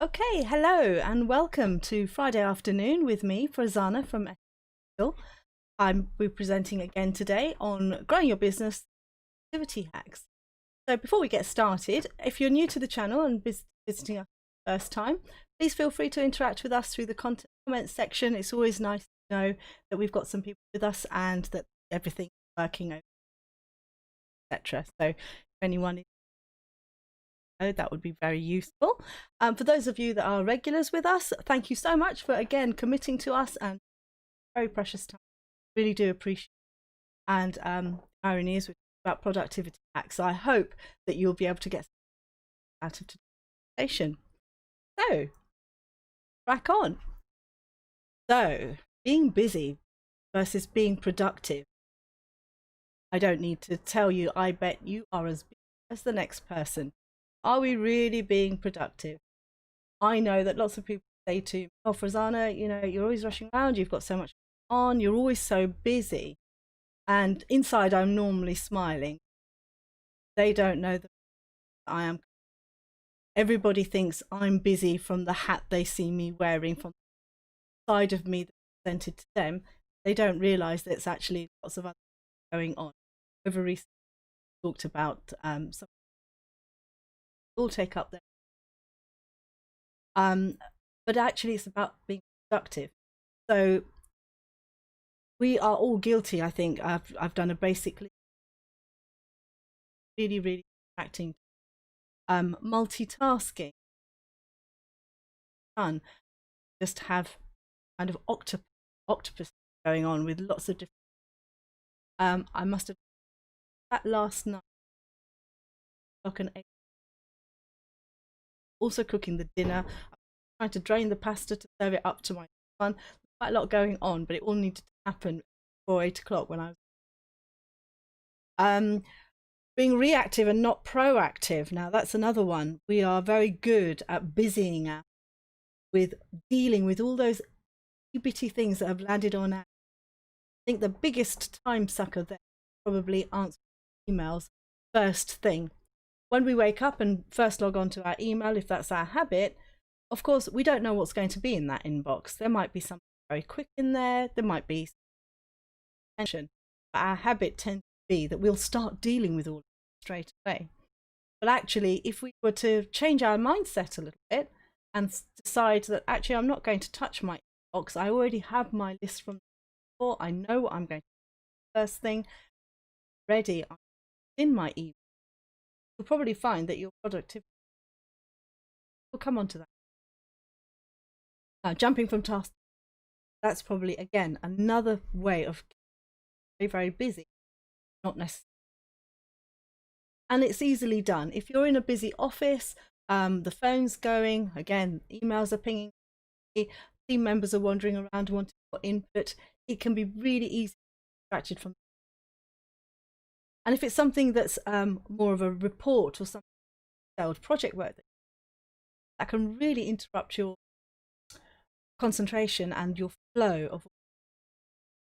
Okay, hello and welcome to Friday afternoon with me, Farzana from Ethical. I'll be presenting again today on growing your business activity hacks. So before we get started, if you're new to the channel and visiting us for the first time, please feel free to interact with us through the comments section. It's always nice to know that we've got some people with us and that everything is working, etc. So if anyone is that would be very useful. For those of you that are regulars with us, thank you so much for again committing to us and very precious time. Really do appreciate it. And irony is about productivity hacks. So I hope that you'll be able to get out of today's presentation. So crack on. So being busy versus being productive. I don't need to tell you, I bet you are as busy as the next person. Are we really being productive? I know that lots of people say to me, oh, Farzana, you know, you're always rushing around, you've got so much on, you're always so busy. And inside, I'm normally smiling. They don't know that I am. Everybody thinks I'm busy from the hat they see me wearing, from the side of me that's presented to them. They don't realize that it's actually lots of other things going on. Over recently, talked about some all take up there. But actually it's about being productive. So we are all guilty, I think. I've done a basically really distracting multitasking. Fun. Just have kind of octopus going on with lots of different I must have that last night, also cooking the dinner, trying to drain the pasta to serve it up to my son. Quite a lot going on, but it all needed to happen before 8 o'clock when I was being reactive and not proactive. Now that's another one. We are very good at busying out with dealing with all those bitty things that have landed on our. I think the biggest time sucker there probably answering emails first thing. When we wake up and first log on to our email, if that's our habit, of course, we don't know what's going to be in that inbox. There might be something very quick in there. There might be tension. But our habit tends to be that we'll start dealing with all of it straight away. But actually, if we were to change our mindset a little bit and decide that actually I'm not going to touch my inbox, I already have my list from before. I know what I'm going to do first thing. Ready in my email. You'll probably find that your productivity will come on to that. Now, jumping from task, that's probably, again, another way of very busy, not necessarily. And it's easily done. If you're in a busy office, the phone's going, again, emails are pinging, team members are wandering around wanting more input, it can be really easy to be distracted from. And if it's something that's more of a report or something project work, that can really interrupt your concentration and your flow of what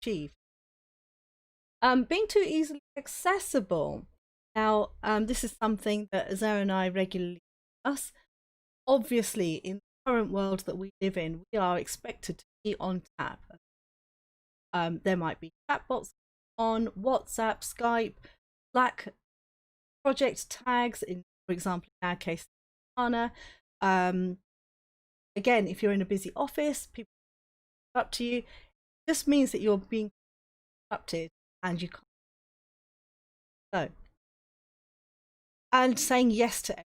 you achieve. Being too easily accessible. Now, this is something that Azar and I regularly discuss. Obviously, in the current world that we live in, we are expected to be on tap. There might be chatbots on WhatsApp, Skype, Slack, project tags, for example, in our case, Asana. Again, if you're in a busy office, people up to you. It just means that you're being interrupted and you can't. So, and saying yes to everything.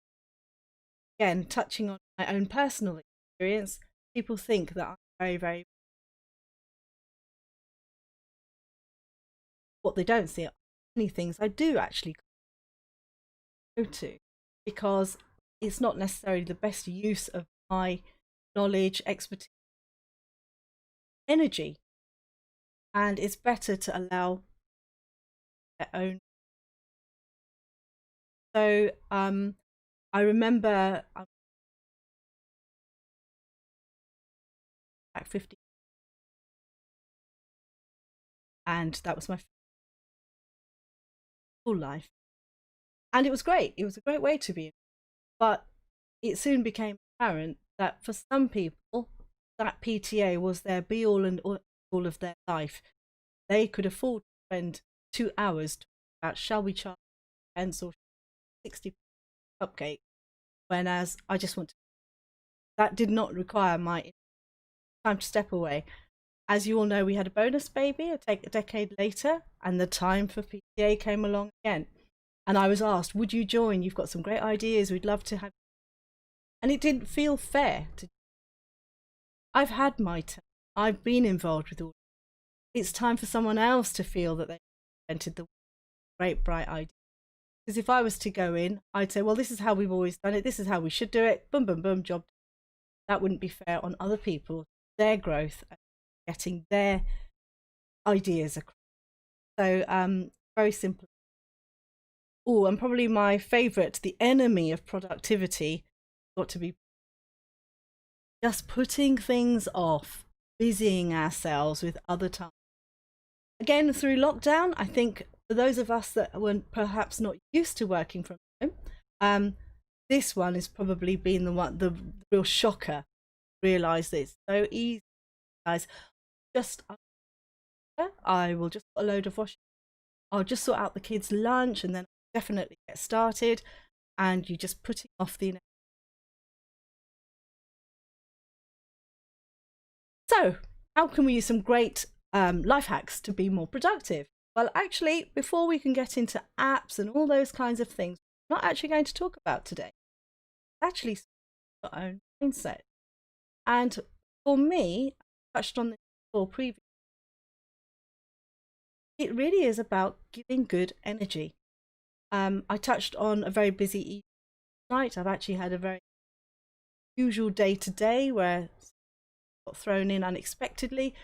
Again, touching on my own personal experience, people think that I'm very what they don't see are many things I do actually go to, because it's not necessarily the best use of my knowledge, expertise, energy, and it's better to allow their own. So I remember back 50, and that was my full life, and it was great. It was a great way to be, but it soon became apparent that for some people, that PTA was their be all and all of their life. They could afford to spend 2 hours talking about shall we charge pence or 60 cupcake, whereas I just want to. That did not require my time to step away. As you all know, we had a bonus baby a decade later, and the time for PTA came along again. And I was asked, would you join? You've got some great ideas. We'd love to have. And it didn't feel fair. I've had my turn. I've been involved with all. It's time for someone else to feel that they invented the great, bright idea. Because if I was to go in, I'd say, well, this is how we've always done it. This is how we should do it. Boom, boom, boom, job. That wouldn't be fair on other people, their growth, and getting their ideas across. So very simple. Oh, and probably my favorite, the enemy of productivity, got to be just putting things off, busying ourselves with other tasks. Again, through lockdown, I think for those of us that were perhaps not used to working from home, this one has probably been the real shocker. Realize that it's so easy, guys. I will just put a load of washing. I'll just sort out the kids' lunch, and then I'll definitely get started. And you just putting off the. So, how can we use some great life hacks to be more productive? Well, actually, before we can get into apps and all those kinds of things, we're not actually going to talk about today. Actually, our own mindset. And for me, I touched on this before previously. It really is about giving good energy. I touched on a very busy night. I've actually had a very usual day today where I got thrown in unexpectedly.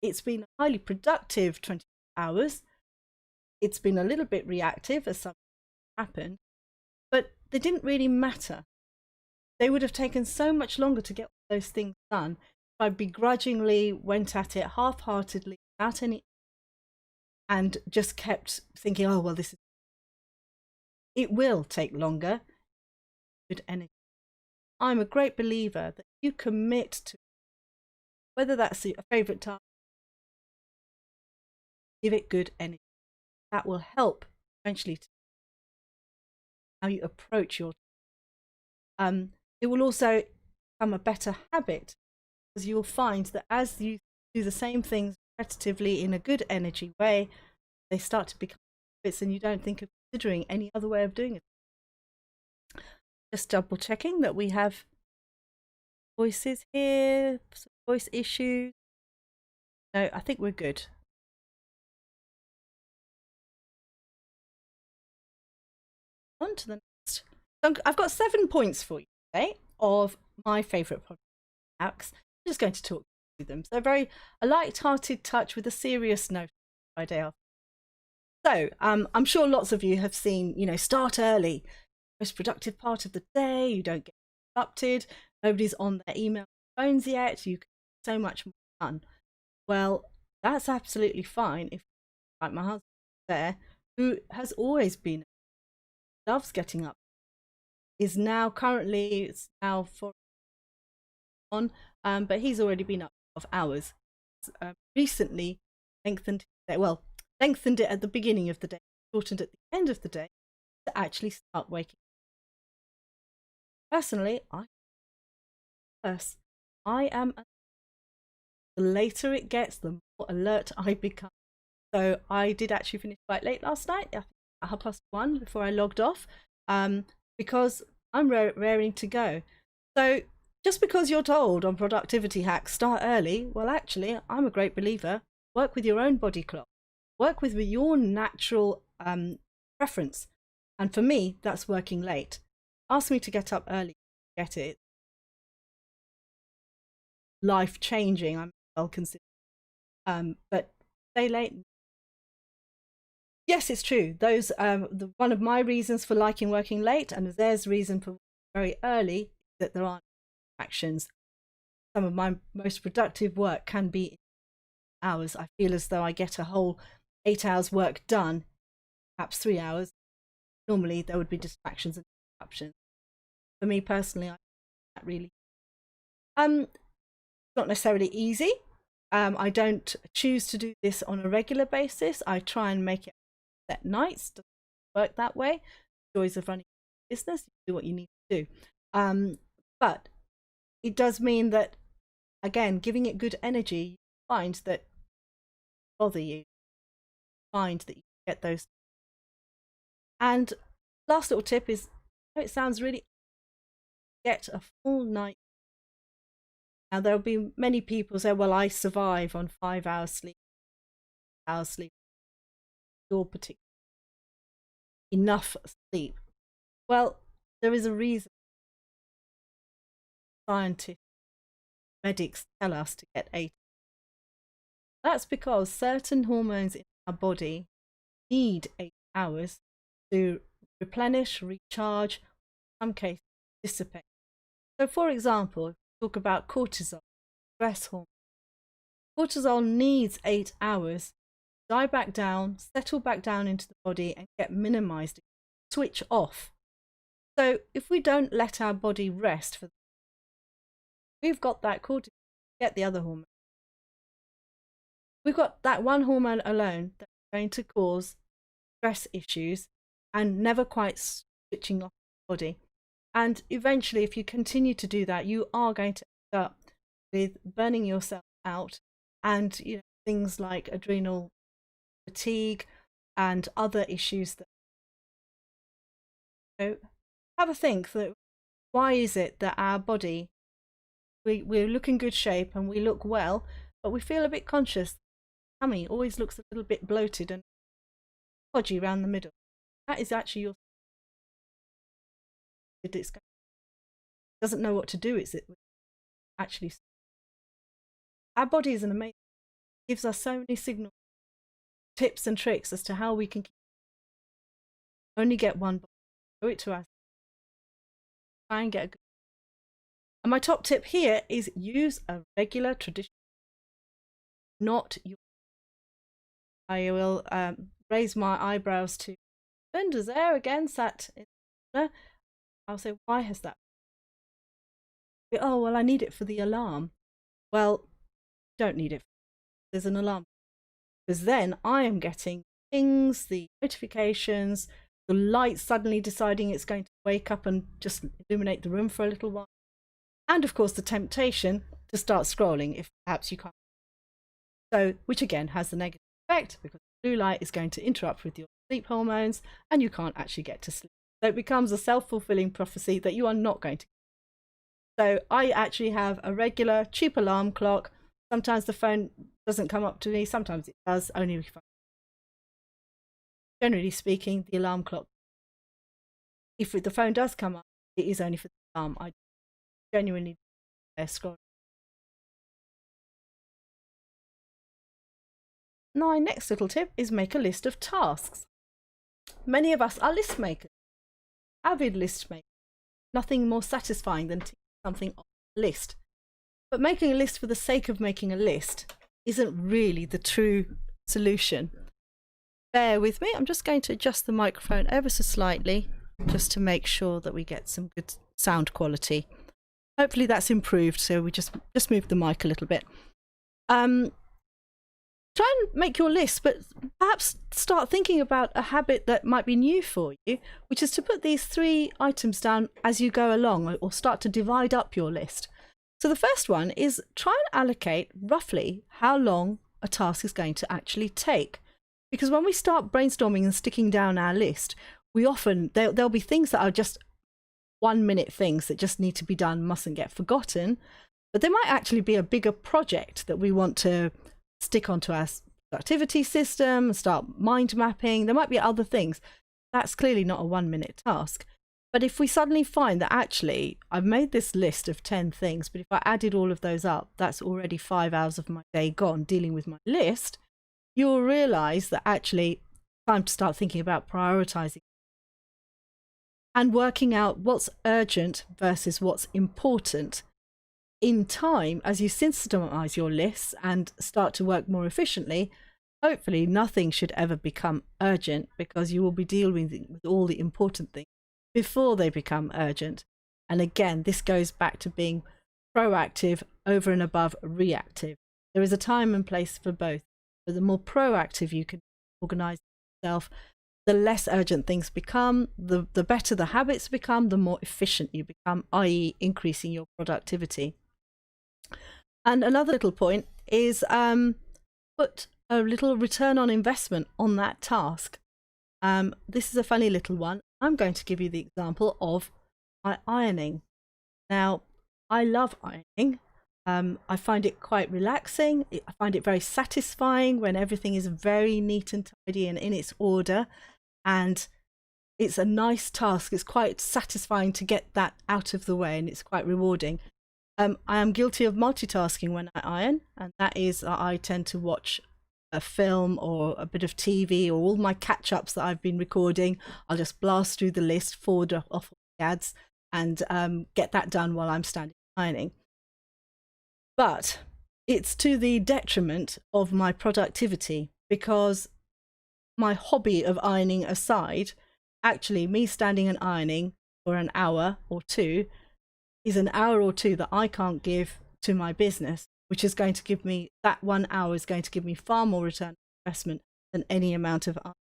It's been a highly productive 20 hours. It's been a little bit reactive as something happened, but they didn't really matter. They would have taken so much longer to get those things done if I begrudgingly went at it half-heartedly without any, and just kept thinking, oh, well, this is. It will take longer. Good energy. I'm a great believer that you commit to, whether that's a favourite task, give it good energy. That will help eventually to how you approach your. It will also become a better habit, because you will find that as you do the same things repetitively in a good energy way, they start to become habits, and you don't think of considering any other way of doing it. Just double checking that we have voices here, some voice issues. No, I think we're good. On to the next. I've got 7 points for you today of my favourite product hacks. I'm just going to talk through them. So a light-hearted touch with a serious note Friday afternoon. So I'm sure lots of you have seen, start early, most productive part of the day. You don't get interrupted. Nobody's on their email phones yet. You can get so much more done. Well, that's absolutely fine if, like my husband there, who has always been, loves getting up, is now currently, it's now 4 on, but he's already been up 12 hours. Recently lengthened it at the beginning of the day, shortened at the end of the day to actually start waking up. Personally, I am. The later it gets, the more alert I become. So I did actually finish quite late last night, at 1:30 before I logged off, because I'm raring to go. So just because you're told on productivity hacks, start early, well, actually, I'm a great believer. Work with your own body clock. Work with your natural preference. And for me, that's working late. Ask me to get up early, get it. Life-changing, I'm well considered. But stay late. Yes, it's true. Those one of my reasons for liking working late, and there's reason for very early, that there aren't distractions. Some of my most productive work can be hours. I feel as though I get a whole 8 hours work done, perhaps 3 hours. Normally there would be distractions and interruptions. For me personally, I don't really. Not necessarily easy. I don't choose to do this on a regular basis. I try and make it at nights. Doesn't work that way. Joys of running a business, you do what you need to do. But it does mean that, again, giving it good energy, you find that bother you, find that you get those. And last little tip is, it sounds really, get a full night. Now there'll be many people say, well, I survive on 5 hours sleep, your particular enough sleep. Well, there is a reason scientists, medics tell us to get 8. That's because certain hormones in our body need 8 hours to replenish, recharge, in some cases dissipate. So for example, talk about cortisol, stress hormone. Cortisol needs 8 hours to die back down, settle back down into the body and get minimized, switch off. So if we don't let our body rest, we've got that cortisol, get the other hormone. We've got that one hormone alone that's going to cause stress issues and never quite switching off the body. And eventually, if you continue to do that, you are going to end up with burning yourself out and things like adrenal fatigue and other issues. So have a think that why is it that our body, we look in good shape and we look well, but we feel a bit conscious. Tummy always looks a little bit bloated and podgy around the middle. That is actually your. It doesn't know what to do. It's actually. Our body is an amazing. It gives us so many signals, tips and tricks as to how we can only get one body. Show it to us. Try and get a good. And my top tip here is use a regular traditional, not your. I will raise my eyebrows to Linda's there again, sat in the. I'll say, why has that? Oh, well, I need it for the alarm. Well, don't need it. There's an alarm. Because then I am getting things, the notifications, the light suddenly deciding it's going to wake up and just illuminate the room for a little while. And of course, the temptation to start scrolling if perhaps you can't. So, which again has the negative effect because blue light is going to interrupt with your sleep hormones and you can't actually get to sleep. So it becomes a self-fulfilling prophecy that you are not going to. So I actually have a regular cheap alarm clock. Sometimes the phone doesn't come up to me. Sometimes it does, only if generally speaking, the alarm clock. If the phone does come up, it is only for the alarm. I genuinely scroll. My next little tip is make a list of tasks. Many of us are list makers, avid list makers. Nothing more satisfying than ticking something off a list. But making a list for the sake of making a list isn't really the true solution. Bear with me. I'm just going to adjust the microphone ever so slightly just to make sure that we get some good sound quality. Hopefully that's improved, so we just move the mic a little bit. Try and make your list, but perhaps start thinking about a habit that might be new for you, which is to put these 3 items down as you go along, or start to divide up your list. So the first one is try and allocate roughly how long a task is going to actually take. Because when we start brainstorming and sticking down our list, we often, there'll be things that are just 1-minute things that just need to be done, mustn't get forgotten. But there might actually be a bigger project that we want to stick onto our productivity system, start mind mapping. There might be other things. That's clearly not a 1-minute task. But if we suddenly find that actually I've made this list of 10 things, but if I added all of those up, that's already 5 hours of my day gone dealing with my list, you'll realize that actually it's time to start thinking about prioritizing and working out what's urgent versus what's important. In time, as you systemize your lists and start to work more efficiently, hopefully nothing should ever become urgent because you will be dealing with all the important things before they become urgent. And again, this goes back to being proactive over and above reactive. There is a time and place for both. But the more proactive you can organize yourself, the less urgent things become, the better the habits become, the more efficient you become, i.e. increasing your productivity. And another little point is put a little return on investment on that task. This is a funny little one. I'm going to give you the example of my ironing. Now, I love ironing. I find it quite relaxing. I find it very satisfying when everything is very neat and tidy and in its order. And it's a nice task. It's quite satisfying to get that out of the way, and it's quite rewarding. I am guilty of multitasking when I iron, and that is I tend to watch a film or a bit of TV or all my catch-ups that I've been recording. I'll just blast through the list, forward off the ads, and get that done while I'm standing ironing. But it's to the detriment of my productivity, because my hobby of ironing aside, actually me standing and ironing for an hour or two is an hour or two that I can't give to my business, which is going to give me, that 1 hour is going to give me far more return on investment than any amount of ironing.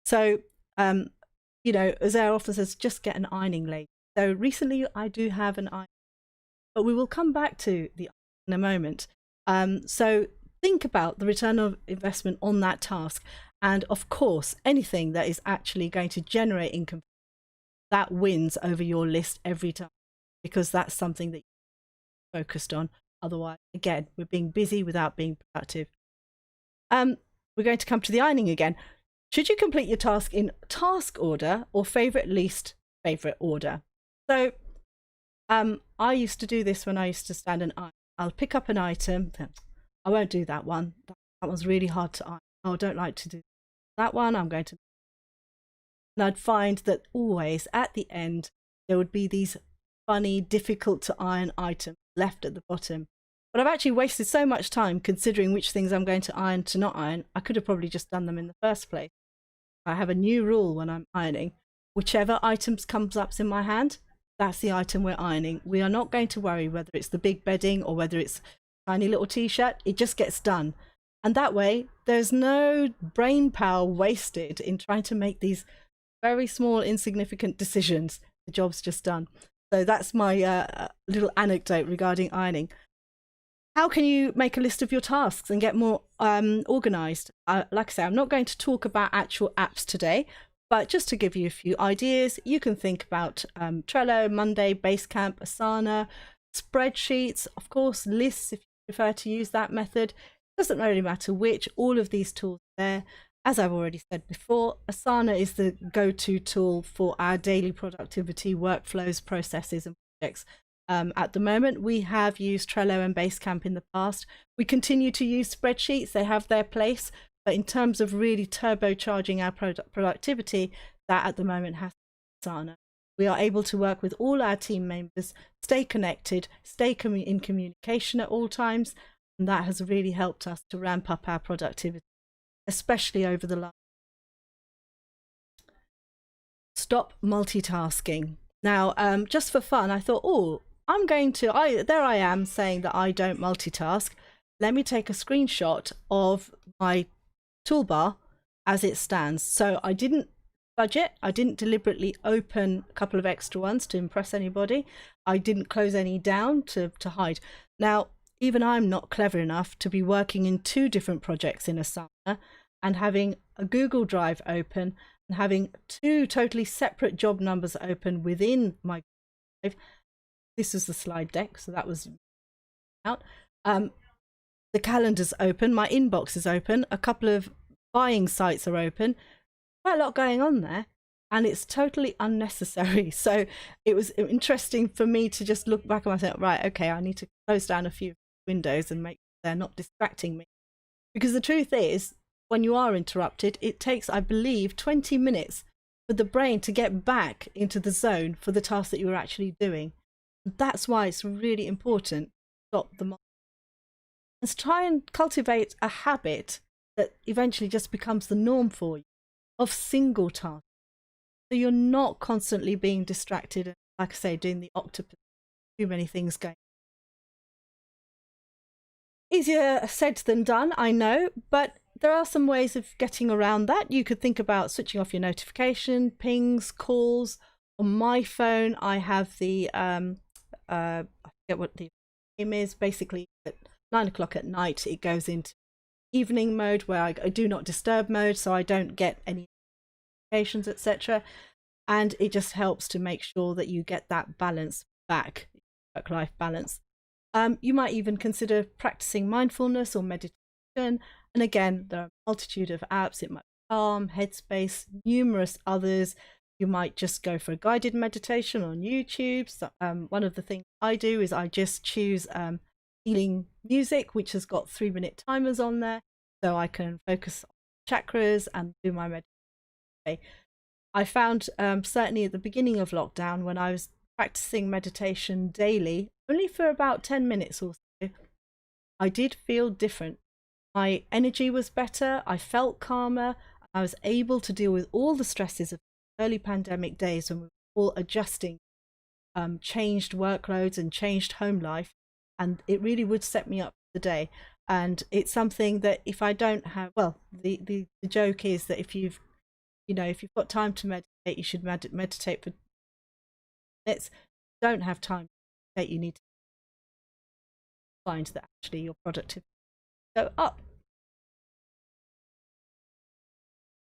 So, you know, as Zara often says, just get an ironing lady. So recently I do have an iron, but we will come back to the iron in a moment. So think about the return of investment on that task. And of course, anything that is actually going to generate income, that wins over your list every time, because that's something that you're focused on. Otherwise, again, we're being busy without being productive. We're going to come to the ironing again. Should you complete your task in task order or favorite, least favorite order? So I used to do this when I used to stand and iron. I'll pick up an item. I won't do that one. That one's really hard to iron. Oh, I don't like to do that one. I'm going to. And I'd find that always at the end, there would be these funny, difficult to iron items left at the bottom. But I've actually wasted so much time considering which things I'm going to iron to not iron. I could have probably just done them in the first place. I have a new rule when I'm ironing. Whichever items comes up in my hand, that's the item we're ironing. We are not going to worry whether it's the big bedding or whether it's a tiny little t-shirt. It just gets done. And that way, there's no brain power wasted in trying to make these very small, insignificant decisions. The job's just done. So that's my little anecdote regarding ironing. How can you make a list of your tasks and get more organized? Like I say, I'm not going to talk about actual apps today, but just to give you a few ideas, you can think about Trello, Monday, Basecamp, Asana, spreadsheets, of course, lists if you prefer to use that method. Doesn't really matter which, all of these tools are there. As I've already said before, Asana is the go-to tool for our daily productivity workflows, processes, and projects. At the moment, we have used Trello and Basecamp in the past. We continue to use spreadsheets. They have their place. But in terms of really turbocharging our productivity, that at the moment has Asana. We are able to work with all our team members, stay connected, stay in communication at all times. And that has really helped us to ramp up our productivity, especially over the last. Stop multitasking. Now, just for fun, I thought, oh, there I am saying that I don't multitask. Let me take a screenshot of my toolbar as it stands. So I didn't budget. I didn't deliberately open a couple of extra ones to impress anybody. I didn't close any down to hide. Now, even I'm not clever enough to be working in 2 different projects in Asana and having a Google Drive open and having 2 totally separate job numbers open within my Drive. This is the slide deck, so that was out. The calendar's open, my inbox is open, a couple of buying sites are open, quite a lot going on there, and it's totally unnecessary. So it was interesting for me to just look back and myself, right, okay, I need to close down a few windows and make sure they're not distracting me. Because the truth is, when you are interrupted, it takes, I believe, 20 minutes for the brain to get back into the zone for the task that you're actually doing. That's why it's really important to stop the and try and cultivate a habit that eventually just becomes the norm for you of single tasks. So you're not constantly being distracted and, like I say, doing the octopus, too many things going. Easier said than done, I know, but there are some ways of getting around that. You could think about switching off your notification, pings, calls. On my phone, I have the I forget what the name is. Basically, at 9 o'clock at night, it goes into evening mode where I do not disturb mode, so I don't get any notifications, etc. And it just helps to make sure that you get that balance back, work-life balance. You might even consider practicing mindfulness or meditation. And again, there are a multitude of apps. It might be Calm, Headspace, numerous others. You might just go for a guided meditation on YouTube. So, one of the things I do is I just choose healing music, which has got 3-minute timers on there, so I can focus on chakras and do my meditation. I found certainly at the beginning of lockdown, when I was practicing meditation daily, only for about 10 minutes or so, I did feel different. My energy was better, I felt calmer, I was able to deal with all the stresses of early pandemic days when we were all adjusting, changed workloads and changed home life, and it really would set me up for the day. And it's something that if I don't have, well, the joke is that if you've got time to meditate, you should meditate for minutes. Don't have time to meditate, you need to find that actually your productivity go up.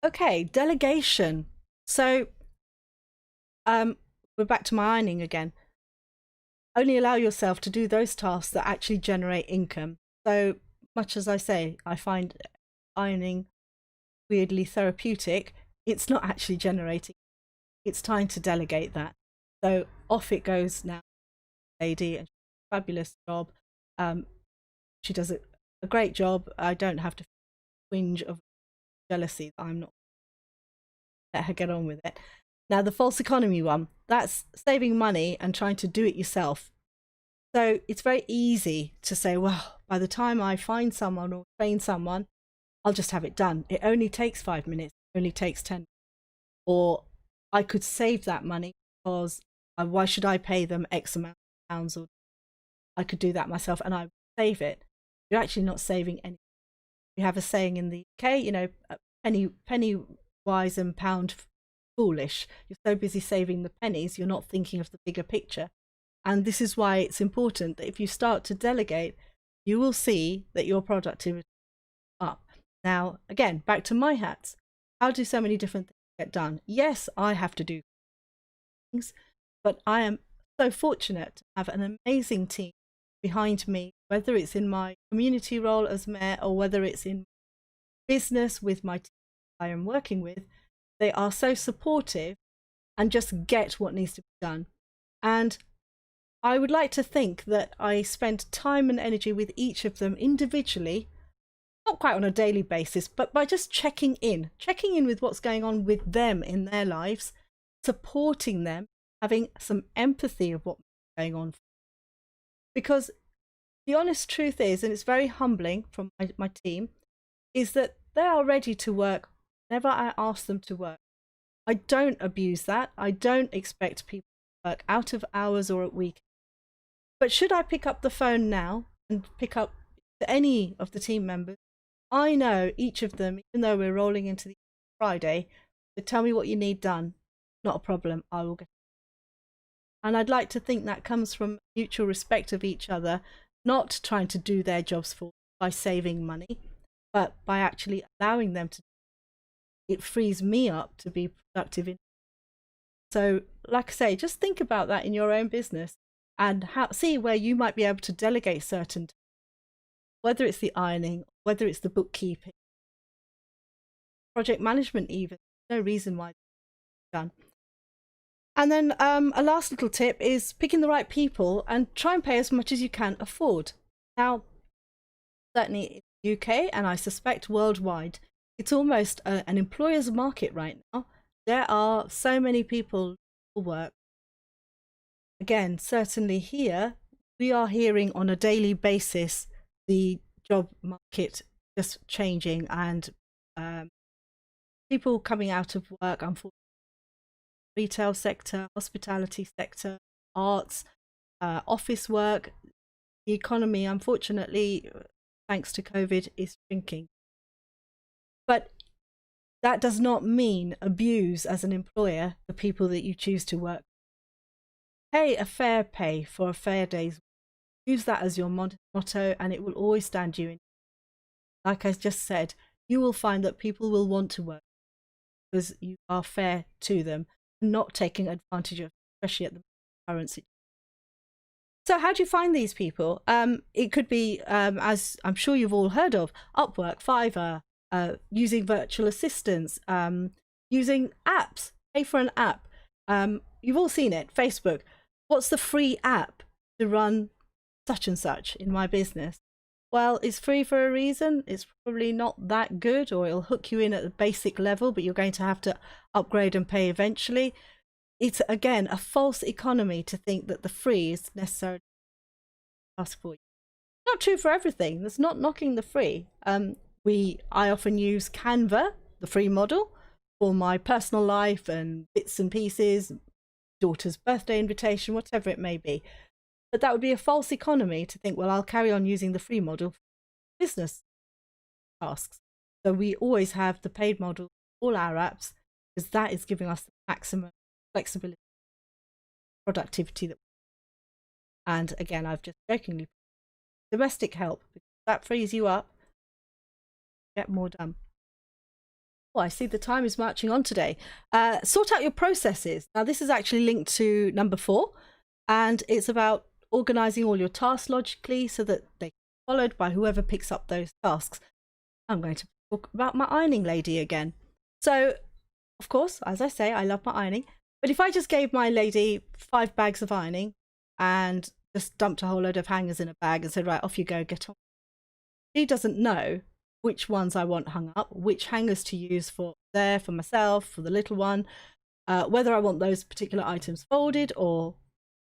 Okay, delegation. So we're back to my ironing again. Only allow yourself to do those tasks that actually generate income. So much as I say, I find ironing weirdly therapeutic, it's not actually generating. It's time to delegate that. So off it goes now, lady, and fabulous job. She does a great job. I don't have to whinge of jealousy that I'm not. Let her get on with it. Now, the false economy one, that's saving money and trying to do it yourself. So it's very easy to say, well, by the time I find someone or train someone, I'll just have it done. It only takes 5 minutes, it only takes 10. Or I could save that money because why should I pay them X amount of pounds? Or I could do that myself and I would save it. You're actually not saving anything. We have a saying in the UK, penny wise and pound foolish. You're so busy saving the pennies, you're not thinking of the bigger picture. And this is why it's important that if you start to delegate, you will see that your productivity is up. Now, again, back to my hats. How do so many different things get done? Yes, I have to do things, but I am so fortunate to have an amazing team behind me, whether it's in my community role as mayor or whether it's in business with my team I am working with. They are so supportive and just get what needs to be done. And I would like to think that I spend time and energy with each of them individually, not quite on a daily basis, but by just checking in with what's going on with them in their lives, supporting them, having some empathy of what's going on. Because the honest truth is, and it's very humbling from my team, is that they are ready to work whenever I ask them to work. I don't abuse that. I don't expect people to work out of hours or at weekends. But should I pick up the phone now and pick up to any of the team members, I know each of them, even though we're rolling into the Friday, they tell me what you need done. Not a problem. I will get it. And I'd like to think that comes from mutual respect of each other, not trying to do their jobs for by saving money, but by actually allowing them to. It frees me up to be productive. So, like I say, just think about that in your own business and see where you might be able to delegate certain, whether it's the ironing, whether it's the bookkeeping, project management even. No reason why it's done. And then a last little tip is picking the right people and try and pay as much as you can afford. Now, certainly in the UK, and I suspect worldwide, it's almost an employer's market right now. There are so many people who work. Again, certainly here, we are hearing on a daily basis the job market just changing and people coming out of work, unfortunately. Retail sector, hospitality sector, arts, office work, the economy, unfortunately, thanks to COVID, is shrinking. But that does not mean abuse as an employer the people that you choose to work. Pay a fair pay for a fair day's work. Use that as your motto, and it will always stand you in. Like I just said, you will find that people will want to work because you are fair to them and not taking advantage of, especially at the current situation. So how do you find these people? It could be, as I'm sure you've all heard of, Upwork, Fiverr, using virtual assistants, using apps. Pay for an app. You've all seen it. Facebook. What's the free app to run such and such in my business? Well, it's free for a reason. It's probably not that good, or it'll hook you in at the basic level, but you're going to have to upgrade and pay eventually. It's, again, a false economy to think that the free is necessarily for you. Not true for everything. That's not knocking the free. I often use Canva, the free model, for my personal life and bits and pieces, daughter's birthday invitation, whatever it may be. But that would be a false economy to think, well, I'll carry on using the free model for business tasks. So we always have the paid model for all our apps, because that is giving us the maximum flexibility, productivity that. And again, I've just jokingly put domestic help, because that frees you up, get more done. Oh, I see the time is marching on today. Sort out your processes. Now, this is actually linked to number 4, and it's about organizing all your tasks logically so that they can be followed by whoever picks up those tasks. I'm going to talk about my ironing lady again. So, of course, as I say, I love my ironing. But if I just gave my lady 5 bags of ironing and just dumped a whole load of hangers in a bag and said, right, off you go, get on. She doesn't know which ones I want hung up, which hangers to use for myself, for the little one, whether I want those particular items folded or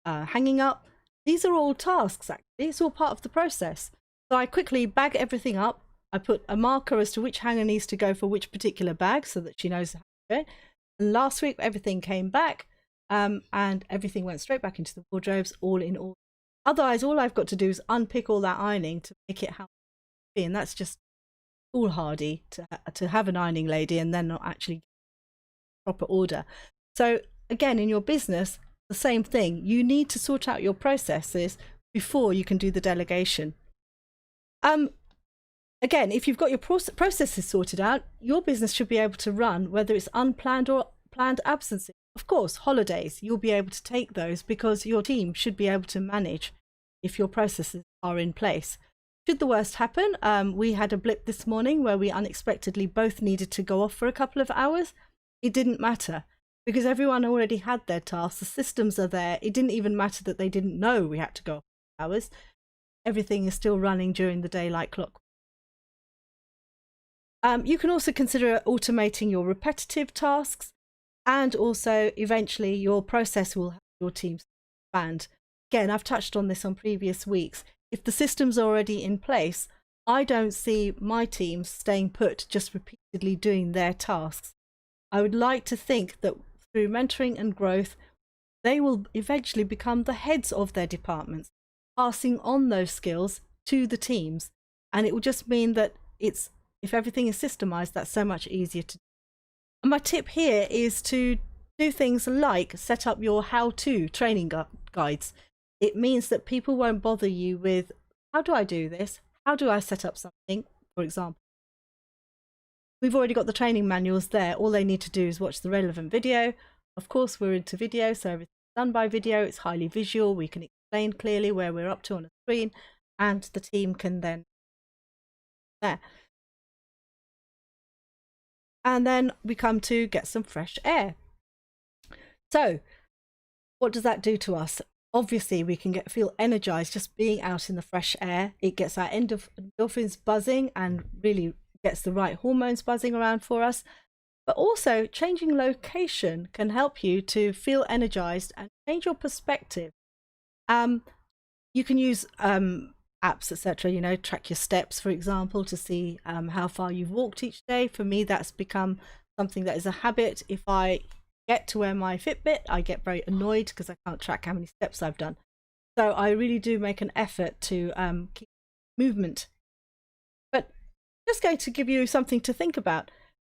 hanging up. These are all tasks, actually. It's all part of the process. So I quickly bag everything up. I put a marker as to which hanger needs to go for which particular bag so that she knows how to do it. And last week, everything came back and everything went straight back into the wardrobes, all in all. Otherwise, all I've got to do is unpick all that ironing to make it how it be. And that's just foolhardy to have an ironing lady and then not actually proper order. So again, in your business, the same thing. You need to sort out your processes before you can do the delegation. Again, if you've got your processes sorted out, your business should be able to run, whether it's unplanned or planned absences. Of course, holidays, you'll be able to take those because your team should be able to manage if your processes are in place. Should the worst happen, we had a blip this morning where we unexpectedly both needed to go off for a couple of hours. It didn't matter because everyone already had their tasks. The systems are there. It didn't even matter that they didn't know we had to go off for hours. Everything is still running during the day like clockwork. You can also consider automating your repetitive tasks, and also eventually your process will have your team expand. Again, I've touched on this on previous weeks. If the system's already in place, I don't see my team staying put, just repeatedly doing their tasks. I would like to think that through mentoring and growth, they will eventually become the heads of their departments, passing on those skills to the teams. And it will just mean that if everything is systemized, that's so much easier to do. And my tip here is to do things like set up your how-to training guides. It means that people won't bother you with, how do I do this? How do I set up something, for example? We've already got the training manuals there. All they need to do is watch the relevant video. Of course, we're into video, so everything's done by video. It's highly visual. We can explain clearly where we're up to on a screen, and the team can then there. And then we come to get some fresh air. So what does that do to us? Obviously, we can feel energized just being out in the fresh air. It gets our endorphins buzzing and really gets the right hormones buzzing around for us. But also, changing location can help you to feel energized and change your perspective. You can use apps, etc. Track your steps, for example, to see how far you've walked each day. For me, that's become something that is a habit. If I get to wear my Fitbit, I get very annoyed because I can't track how many steps I've done. So I really do make an effort to keep movement just going to give you something to think about.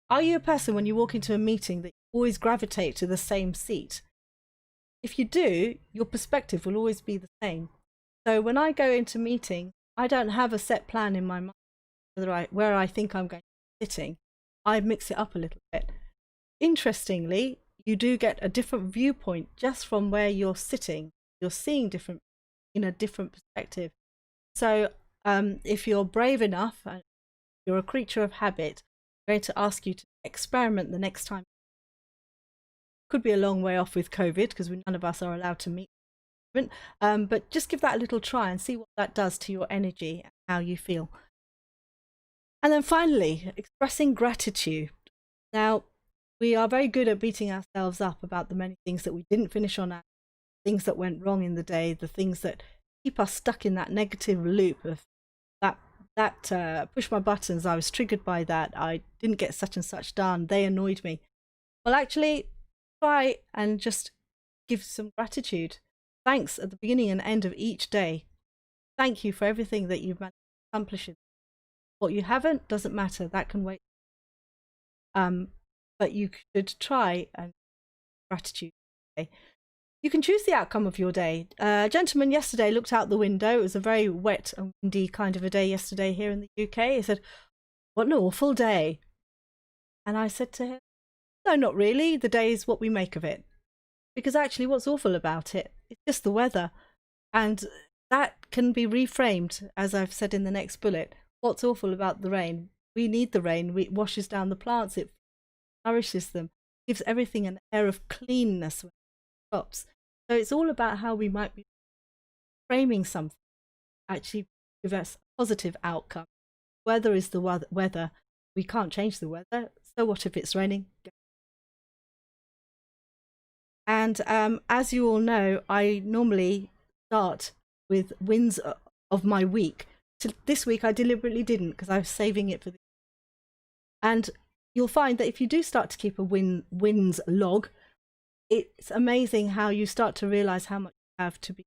Are you a person, when you walk into a meeting, that you always gravitate to the same seat? If you do, your perspective will always be the same. So when I go into meeting, I don't have a set plan in my mind where I think I'm going to be sitting. I mix it up a little bit. Interestingly, you do get a different viewpoint just from where you're sitting. You're seeing different in a different perspective. So if you're brave enough, and you're a creature of habit, I'm going to ask you to experiment the next time. Could be a long way off with COVID because none of us are allowed to meet. But just give that a little try and see what that does to your energy and how you feel. And then finally, expressing gratitude. Now, we are very good at beating ourselves up about the many things that we didn't finish on, things that went wrong in the day, the things that keep us stuck in that negative loop of that push my buttons, I was triggered by that, I didn't get such and such done, they annoyed me. Well, actually, try and just give some gratitude. Thanks at the beginning and end of each day. Thank you for everything that you've managed to accomplish. What you haven't doesn't matter, that can wait. But you should try and gratitude. You can choose the outcome of your day. A gentleman yesterday looked out the window. It was a very wet and windy kind of a day yesterday here in the UK. He said, "What an awful day." And I said to him, "No, not really. The day is what we make of it." Because actually what's awful about it, it's just the weather. And that can be reframed, as I've said in the next bullet. What's awful about the rain? We need the rain. It washes down the plants. It nourishes them. Gives everything an air of cleanness when it stops. So it's all about how we might be framing something, actually give us a positive outcome. Weather is the weather. We can't change the weather. So what if it's raining? And as you all know, I normally start with wins of my week. This week I deliberately didn't because I was saving it for the. And you'll find that if you do start to keep a wins log, it's amazing how you start to realize how much you have to be.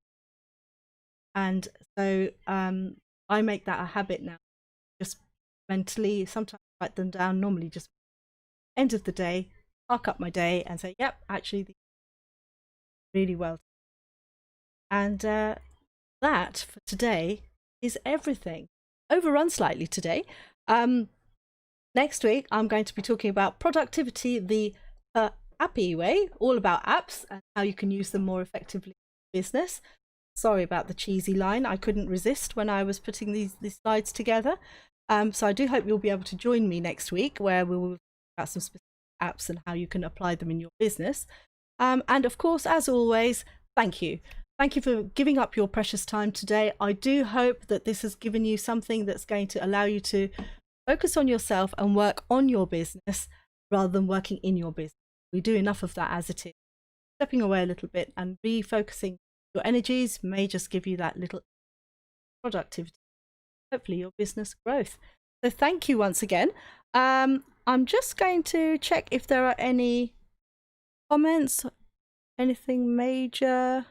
And so I make that a habit now. Just mentally, sometimes write them down, normally just end of the day, park up my day and say, yep, actually really well. And that for today is everything. Overrun slightly today. Next week I'm going to be talking about productivity the appy way, all about apps and how you can use them more effectively in business. Sorry about the cheesy line. I couldn't resist when I was putting these slides together. So I do hope you'll be able to join me next week, where we will talk about some specific apps and how you can apply them in your business. And of course, as always, thank you. Thank you for giving up your precious time today. I do hope that this has given you something that's going to allow you to focus on yourself and work on your business rather than working in your business. We do enough of that as it is. Stepping away a little bit and refocusing your energies may just give you that little productivity, hopefully your business growth. So thank you once again. I'm just going to check if there are any comments, anything major.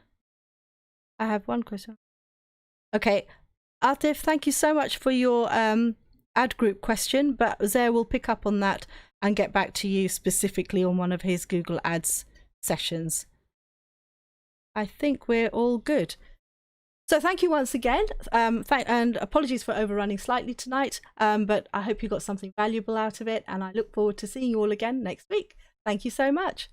I have one question. Okay, Atif, thank you so much for your ad group question, but Zaire will pick up on that and get back to you specifically on one of his Google Ads sessions. I think we're all good. So thank you once again, and apologies for overrunning slightly tonight, but I hope you got something valuable out of it, and I look forward to seeing you all again next week. Thank you so much.